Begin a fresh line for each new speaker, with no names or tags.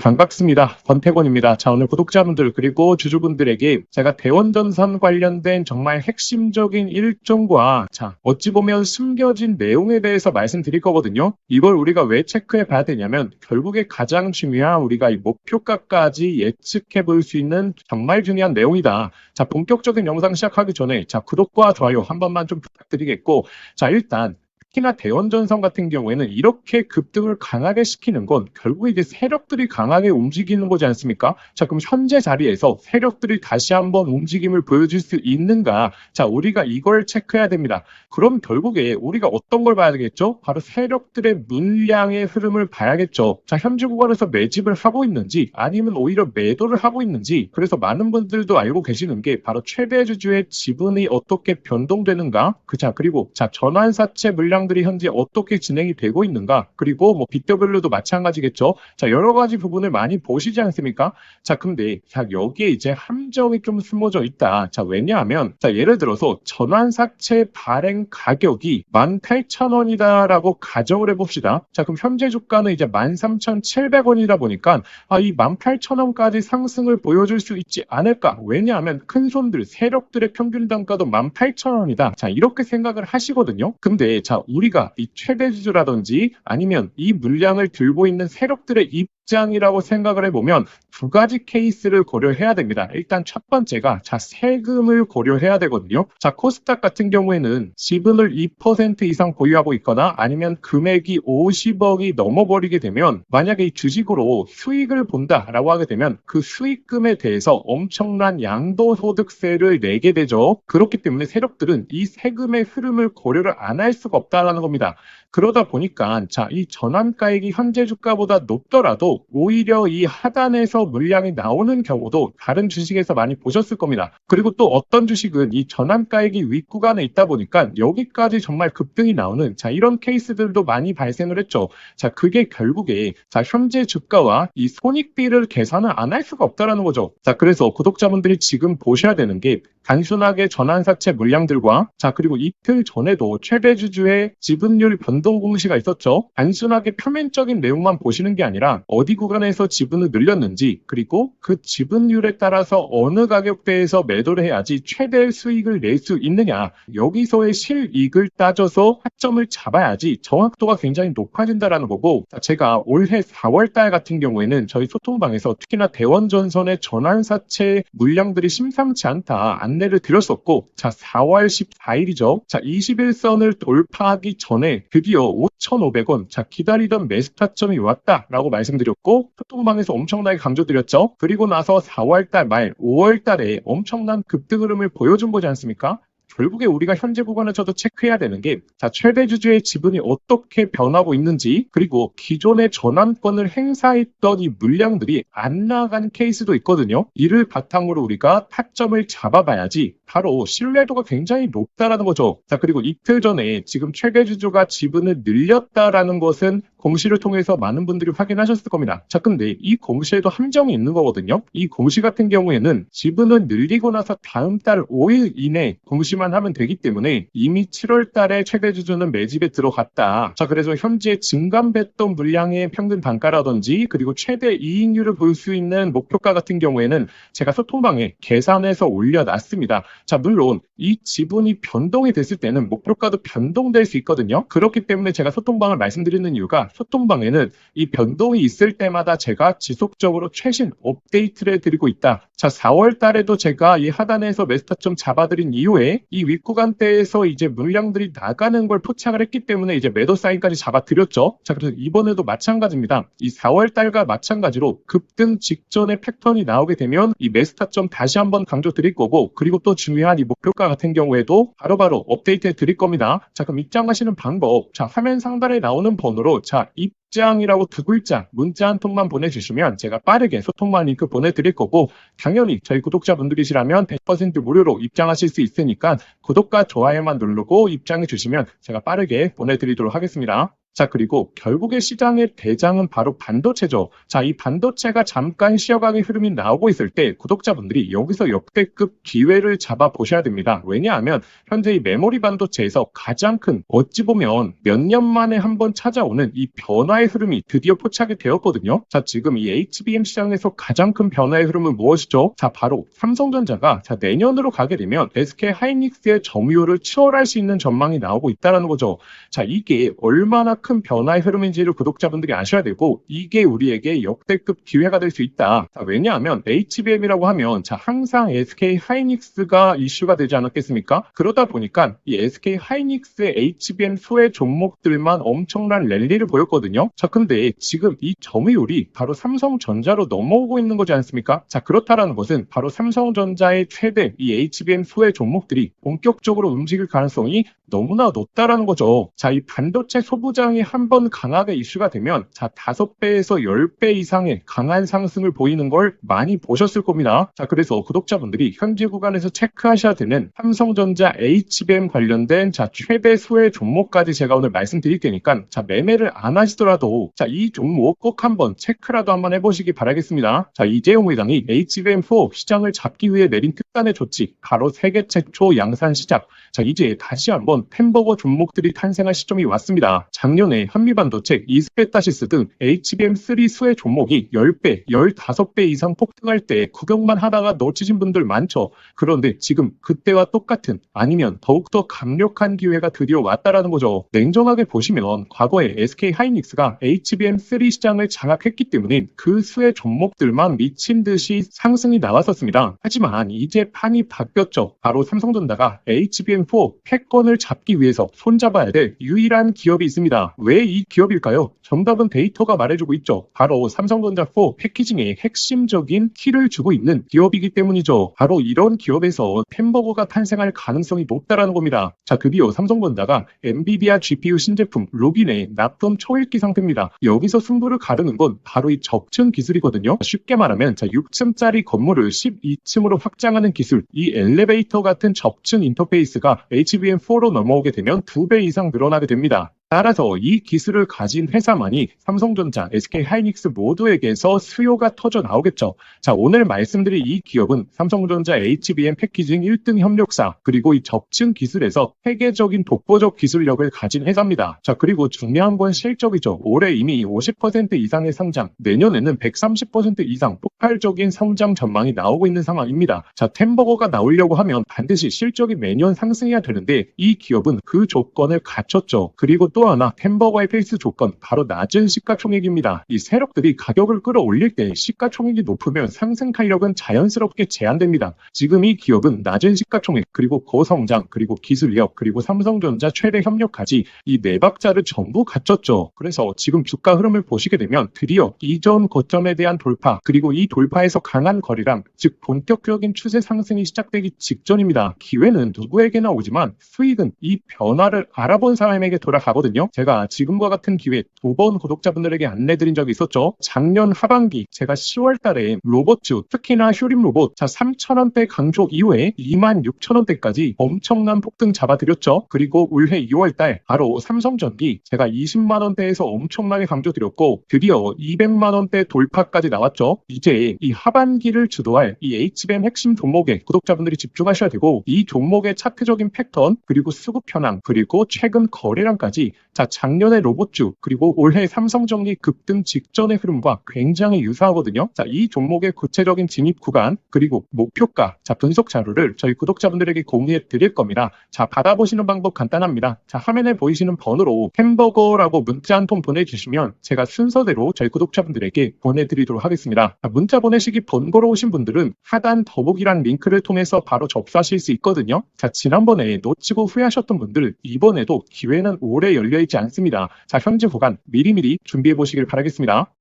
반갑습니다. 권태곤입니다. 자, 오늘 구독자분들 그리고 주주분들에게 제가 대원전선 관련된 정말 핵심적인 일정과 어찌 보면 숨겨진 내용에 대해서 말씀드릴 거거든요. 이걸 우리가 왜 체크해 봐야 되냐면 결국에 가장 중요한 우리가 이 목표가까지 예측해 볼 수 있는 정말 중요한 내용이다. 자, 본격적인 영상 시작하기 전에 구독과 좋아요 한 번만 좀 부탁드리겠고, 일단 특히나 대원전선 같은 경우에는 이렇게 급등을 강하게 시키는 건 결국에 이제 세력들이 강하게 움직이는 거지 않습니까? 자, 그럼 현재 자리에서 세력들이 다시 한번 움직임을 보여줄 수 있는가? 자, 우리가 이걸 체크해야 됩니다. 그럼 결국에 우리가 어떤 걸 봐야 되겠죠? 바로 세력들의 물량의 흐름을 봐야겠죠. 자, 현재 구간에서 매집을 하고 있는지 아니면 오히려 매도를 하고 있는지, 그래서 많은 분들도 알고 계시는 게 바로 최대 주주의 지분이 어떻게 변동되는가? 그리고 전환사채 물량 들이 현재 어떻게 진행이 되고 있는가, 그리고 뭐 빗대별로도 마찬가지겠죠. 여러 가지 부분을 많이 보시지 않습니까? 근데 여기에 이제 함정이 좀 숨어져 있다. 왜냐하면 예를 들어서 전환사채 발행 가격이 18,000원이다라고 가정을 해봅시다. 그럼 현재 주가는 이제 13,700원이다 보니까 이 18,000원까지 상승을 보여줄 수 있지 않을까? 왜냐하면 큰 손들 세력들의 평균 단가도 18,000원이다. 이렇게 생각을 하시거든요. 근데 우리가 이 최대 주주라든지 아니면 이 물량을 들고 있는 세력들의 입장이라고 생각을 해보면 두 가지 케이스를 고려해야 됩니다. 일단 첫 번째가 세금을 고려해야 되거든요. 코스닥 같은 경우에는 지분을 2% 이상 보유하고 있거나 아니면 금액이 50억이 넘어버리게 되면, 만약에 이 주식으로 수익을 본다라고 하게 되면 그 수익금에 대해서 엄청난 양도소득세를 내게 되죠. 그렇기 때문에 세력들은 이 세금의 흐름을 고려를 안 할 수가 없다라는 겁니다. 그러다 보니까 이 전환가액이 현재 주가보다 높더라도 오히려 이 하단에서 물량이 나오는 경우도 다른 주식에서 많이 보셨을 겁니다. 그리고 또 어떤 주식은 이 전환가액이 윗구간에 있다 보니까 여기까지 정말 급등이 나오는 이런 케이스들도 많이 발생을 했죠. 그게 결국에 현재 주가와 이 손익비를 계산을 안 할 수가 없다라는 거죠. 그래서 구독자분들이 지금 보셔야 되는 게 단순하게 전환사채 물량들과 그리고 이틀 전에도 최대 주주의 지분율 변동 공시가 있었죠. 단순하게 표면적인 내용만 보시는 게 아니라 어디 구간에서 지분을 늘렸는지, 그리고 그 지분율에 따라서 어느 가격대에서 매도를 해야지 최대 수익을 낼 수 있느냐, 여기서의 실이익을 따져서 타점을 잡아야지 정확도가 굉장히 높아진다라는 거고, 제가 올해 4월달 같은 경우에는 저희 소통방에서 특히나 대원전선의 전환사채 물량들이 심상치 않다 안내를 드렸었고, 4월 14일이죠. 21선을 돌파하기 전에 드디어 5,500원 기다리던 매수 타점이 왔다라고 말씀드렸고, 소통방에서 엄청나게 강조드렸죠. 그리고 나서 4월달 말 5월달에 엄청난 급등 흐름을 보여준 거지 않습니까? 결국에 우리가 현재 구간에서도 체크해야 되는 게 최대 주주의 지분이 어떻게 변하고 있는지, 그리고 기존의 전환권을 행사했던 이 물량들이 안 나간 케이스도 있거든요. 이를 바탕으로 우리가 타점을 잡아봐야지 바로 신뢰도가 굉장히 높다라는 거죠. 그리고 이틀 전에 지금 최대 주주가 지분을 늘렸다라는 것은 공시를 통해서 많은 분들이 확인하셨을 겁니다. 근데 이 공시에도 함정이 있는 거거든요. 이 공시 같은 경우에는 지분을 늘리고 나서 다음 달 5일 이내 공시만 하면 되기 때문에 이미 7월 달에 최대 주주는 매집에 들어갔다. 그래서 현재 증감됐던 물량의 평균 단가라든지 그리고 최대 이익률을 볼 수 있는 목표가 같은 경우에는 제가 소통방에 계산해서 올려놨습니다. 물론 이 지분이 변동이 됐을 때는 목표가도 변동될 수 있거든요. 그렇기 때문에 제가 소통방을 말씀드리는 이유가, 소통방에는 이 변동이 있을 때마다 제가 지속적으로 최신 업데이트를 해드리고 있다. 4월 달에도 제가 이 하단에서 매수타점 잡아드린 이후에 이 윗구간대에서 이제 물량들이 나가는 걸 포착을 했기 때문에 이제 매도 사인까지 잡아드렸죠. 그래서 이번에도 마찬가지입니다. 이 4월 달과 마찬가지로 급등 직전에 패턴이 나오게 되면 이 매수타점 다시 한번 강조드릴 거고, 그리고 또 중요한 이 목표가 같은 경우에도 바로바로 업데이트해 드릴 겁니다. 그럼 입장하시는 방법, 화면 상단에 나오는 번호로 입장이라고 두 글자 문자 한 통만 보내주시면 제가 빠르게 소통방 링크 보내드릴 거고, 당연히 저희 구독자분들이시라면 100% 무료로 입장하실 수 있으니까 구독과 좋아요만 누르고 입장해 주시면 제가 빠르게 보내드리도록 하겠습니다. 자, 그리고 결국에 시장의 대장은 바로 반도체죠. 자, 이 반도체가 잠깐 쉬어가는 흐름이 나오고 있을 때 구독자분들이 여기서 역대급 기회를 잡아 보셔야 됩니다. 왜냐하면 현재 이 메모리 반도체에서 가장 큰, 어찌 보면 몇 년 만에 한번 찾아오는 이 변화의 흐름이 드디어 포착이 되었거든요. 자, 지금 이 HBM 시장에서 가장 큰 변화의 흐름은 무엇이죠? 자, 바로 삼성전자가 내년으로 가게 되면 SK 하이닉스의 점유율을 추월할 수 있는 전망이 나오고 있다는 거죠. 자, 이게 얼마나 큰 변화의 흐름인지를 구독자분들이 아셔야 되고, 이게 우리에게 역대급 기회가 될 수 있다. 자, 왜냐하면 HBM이라고 하면 항상 SK 하이닉스가 이슈가 되지 않았겠습니까? 그러다 보니까 이 SK 하이닉스의 HBM 소외 종목들만 엄청난 랠리를 보였거든요. 자, 근데 지금 이 점유율이 바로 삼성전자로 넘어오고 있는 거지 않습니까? 자, 그렇다라는 것은 바로 삼성전자의 최대 이 HBM 소외 종목들이 본격적으로 움직일 가능성이 너무나 높다라는 거죠. 자, 이 반도체 소부장이 한번 강하게 이슈가 되면 5배에서 10배 이상의 강한 상승을 보이는 걸 많이 보셨을 겁니다. 자, 그래서 구독자분들이 현재 구간에서 체크하셔야 되는 삼성전자 HBM 관련된 최대 수혜 종목까지 제가 오늘 말씀드릴 테니까 매매를 안 하시더라도 이 종목 꼭 한번 체크라도 한번 해보시기 바라겠습니다. 자, 이재용 회장이 HBM4 시장을 잡기 위해 내린 특단의 조치, 바로 세계 최초 양산 시작. 자, 이제 다시 한번 햄버거 종목들이 탄생할 시점이 왔습니다. 작년에 한미반도체, 이스페타시스 등 HBM3 수혜 종목이 10배, 15배 이상 폭등할 때 구경만 하다가 놓치신 분들 많죠. 그런데 지금 그때와 똑같은, 아니면 더욱더 강력한 기회가 드디어 왔다라는 거죠. 냉정하게 보시면 과거에 SK 하이닉스가 HBM3 시장을 장악했기 때문에 그 수혜 종목들만 미친 듯이 상승이 나왔었습니다. 하지만 이제 판이 바뀌었죠. 바로 삼성전자가 HBM4 패권을 잡기 위해서 손잡아야 될 유일한 기업이 있습니다. 왜 이 기업일까요? 정답은 데이터가 말해주고 있죠. 바로 삼성전자 4 패키징의 핵심적인 키를 주고 있는 기업이기 때문이죠. 바로 이런 기업에서 햄버거가 탄생할 가능성이 높다라는 겁니다. 자, 드디어 삼성전자가 엔비디아 GPU 신제품 루빈의 납품 초읽기 상태입니다. 여기서 승부를 가르는 건 바로 이 적층 기술이거든요. 쉽게 말하면 6층짜리 건물을 12층으로 확장하는 기술, 이 엘리베이터 같은 적층 인터페이스가 HBM4로 넘어오게 되면 2배 이상 늘어나게 됩니다. 따라서 이 기술을 가진 회사만이 삼성전자, SK 하이닉스 모두에게서 수요가 터져 나오겠죠. 자, 오늘 말씀드릴 이 기업은 삼성전자 HBM 패키징 1등 협력사, 그리고 이 적층 기술에서 세계적인 독보적 기술력을 가진 회사입니다. 자, 그리고 중요한 건 실적이죠. 올해 이미 50% 이상의 성장, 내년에는 130% 이상 폭발적인 성장 전망이 나오고 있는 상황입니다. 자, 햄버거가 나오려고 하면 반드시 실적이 매년 상승해야 되는데 이 기업은 그 조건을 갖췄죠. 그리고 또 하나, 햄버거의 필수 조건, 바로 낮은 시가총액입니다. 이 세력들이 가격을 끌어올릴 때 시가총액이 높으면 상승 탄력은 자연스럽게 제한됩니다. 지금 이 기업은 낮은 시가총액, 그리고 고성장, 그리고 기술력, 그리고 삼성전자 최대 협력까지 이 네 박자를 전부 갖췄죠. 그래서 지금 주가 흐름을 보시게 되면 드디어 이전 고점에 대한 돌파, 그리고 이 돌파에서 강한 거래량, 즉 본격적인 추세 상승이 시작되기 직전입니다. 기회는 누구에게나 오지만 수익은 이 변화를 알아본 사람에게 돌아가거든요. 제가 지금과 같은 기회 2번 구독자분들에게 안내드린 적이 있었죠. 작년 하반기 제가 10월 달에 로봇주, 특히나 휴림 로봇 3,000원대 강조 이후에 26,000원대까지 엄청난 폭등 잡아드렸죠. 그리고 올해 2월 달 바로 삼성전기 제가 20만원대에서 엄청나게 강조드렸고 드디어 200만원대 돌파까지 나왔죠. 이제 이 하반기를 주도할 이 HBM 핵심 종목에 구독자분들이 집중하셔야 되고, 이 종목의 차트적인 패턴, 그리고 수급 현황, 그리고 최근 거래량까지 작년의 로봇주, 그리고 올해 삼성전기 급등 직전의 흐름과 굉장히 유사하거든요. 자, 이 종목의 구체적인 진입 구간, 그리고 목표가, 분석 자료를 저희 구독자분들에게 공유해 드릴 겁니다. 자, 받아보시는 방법 간단합니다. 자, 화면에 보이시는 번호로 햄버거라고 문자 한 통 보내주시면 제가 순서대로 저희 구독자분들에게 보내드리도록 하겠습니다. 자, 문자 보내시기 번거로우신 분들은 하단 더보기란 링크를 통해서 바로 접수하실 수 있거든요. 자, 지난번에 놓치고 후회하셨던 분들, 이번에도 기회는 오래 열려있지 않습니다. 자, 현재 구간 미리미리 준비해 보시길 바라겠습니다.